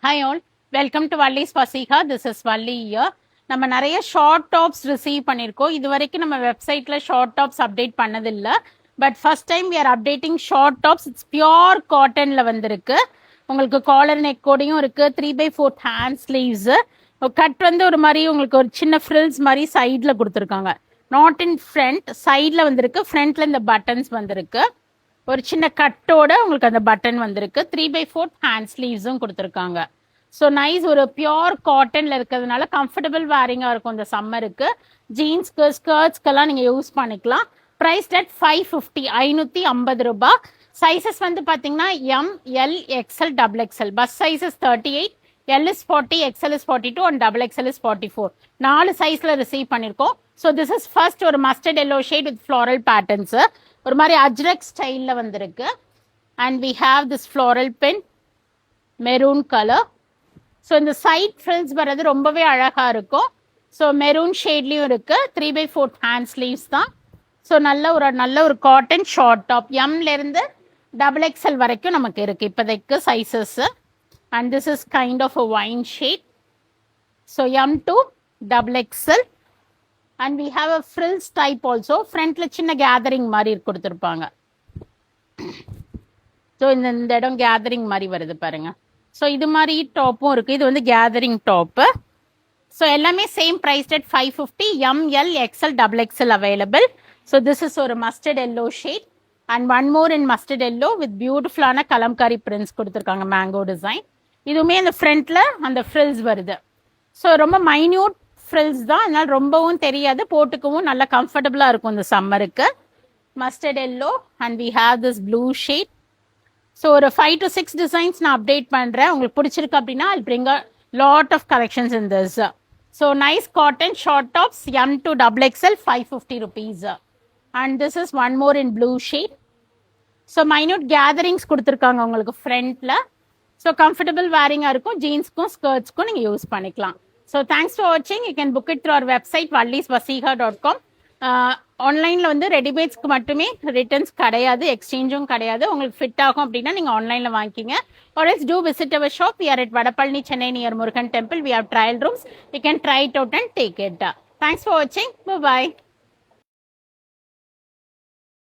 Hi all, welcome to Valli's Pasiha. This is Valli here. நம்ம நிறைய short tops receive பண்ணியிருக்கோம். இது வரைக்கும் நம்ம வெப்சைட்டில் ஷார்ட் டாப்ஸ் அப்டேட் பண்ணதில்லை. But first time we are updating short tops. It's pure காட்டனில் வந்திருக்கு. உங்களுக்கு காலர் நெக்கோடையும் இருக்குது. 3/4 ஹேண்ட் ஸ்லீவ்ஸு. கட் வந்து ஒரு மாதிரி உங்களுக்கு ஒரு சின்ன ஃப்ரில்ஸ் மாதிரி சைடில் கொடுத்துருக்காங்க. நாட் இன் ஃப்ரண்ட், சைடில் வந்திருக்கு. ஃப்ரண்ட்டில் இந்த பட்டன்ஸ் வந்திருக்கு. ஒரு சின்ன கட்டோட உங்களுக்கு அந்த பட்டன் வந்திருக்கு. 3/4 ஹேண்ட் ஸ்லீவ்ஸும் கொடுத்துருக்காங்க. ஸோ நைஸ், ஒரு பியோர் காட்டனில் இருக்கிறதுனால கம்ஃபர்டபுள் வேரிங்காக இருக்கும் இந்த சம்மருக்கு. ஜீன்ஸ்க்கு ஸ்கர்ட்ஸ்க்கெல்லாம் நீங்கள் யூஸ் பண்ணிக்கலாம். ப்ரைஸ் அட் 550, 550 ரூபாய். சைஸஸ் வந்து பார்த்தீங்கன்னா M, L, XL, XXL. Bust sizes 38, L is 40, XL is 42 and XXL is 44. 4 சைஸில் ரிசீவ் பண்ணியிருக்கோம். ஸோ திஸ் இஸ் ஃபர்ஸ்ட் ஒரு mustard yellow shade with floral patterns. ஒரு மாதிரி அஜ்ரக் ஸ்டைலில் வந்திருக்கு. And we have this floral pin, maroon colour. So இந்த side frills வர்றது ரொம்பவே அழகாக இருக்கும். ஸோ மெரூன் ஷேட்லேயும் இருக்குது. 3/4 ஹேண்ட் ஸ்லீவ்ஸ் தான். ஸோ நல்ல ஒரு காட்டன் ஷார்ட் டாப். எம்லேருந்து XXL வரைக்கும் நமக்கு இருக்குது இப்போதைக்கு sizes. And this is kind of a wine shade. So M to XXL. And we have a frills type also. ஃப்ரண்ட்டில் சின்ன கேதரிங் மாதிரி கொடுத்துருப்பாங்க. ஸோ இந்த இடம் கேதரிங் மாதிரி வருது பாருங்க. ஸோ இது மாதிரி டாப்பும் இருக்குது. இது வந்து கேதரிங் டாப்பு. ஸோ எல்லாமே same price at 550. M, L, XL, XXL available. So this is ஒரு mustard yellow shade and one more in mustard yellow with பியூட்டிஃபுல்லான கலம்காரி பிரிண்ட்ஸ் கொடுத்துருக்காங்க, மேங்கோ டிசைன். இதுவுமே அந்த ஃப்ரண்ட்டில் அந்த ஃப்ரில்ஸ் வருது. ஸோ ரொம்ப மைன்யூட் ஃப்ரில்ஸ் தான், அதனால் ரொம்பவும் தெரியாது, போட்டுக்கவும் நல்லா கம்ஃபர்டபுளாக இருக்கும் இந்த சம்மருக்கு. Mustard yellow and we have this blue shade. So ஒரு 5 to 6 டிசைன்ஸ் நான் அப்டேட் பண்ணுறேன். உங்களுக்கு பிடிச்சிருக்கு அப்படின்னா I bring a lot of collections in this. So nice cotton short tops, M to XXL, 550 rupees. And this is one more in blue shade. So minute gatherings கொடுத்துருக்காங்க உங்களுக்கு ஃப்ரண்ட்டில். So comfortable வேரிங்காக இருக்கும். ஜீன்ஸ்க்கும் ஸ்கர்ட்ஸ்க்கும் நீங்கள் use பண்ணிக்கலாம். So thanks for வாட்சிங். You can book it through our website vallisvasiha.com. ஆன்லைனில் வந்து ரெடிமேட்ஸ்க்கு மட்டுமே, ரிட்டர்ன்ஸ் கிடையாது, எக்ஸ்சேஞ்சும் கிடையாது. உங்களுக்கு ஃபிட் ஆகும் அப்படின்னா நீங்கள் ஆன்லைனில் வாங்கிக்கிங்க. or else do visit our shop. We are at Vadapalni, Chennai near Murugan Temple. We have trial rooms. You can try it out and take it. Thanks for watching. Bye-bye.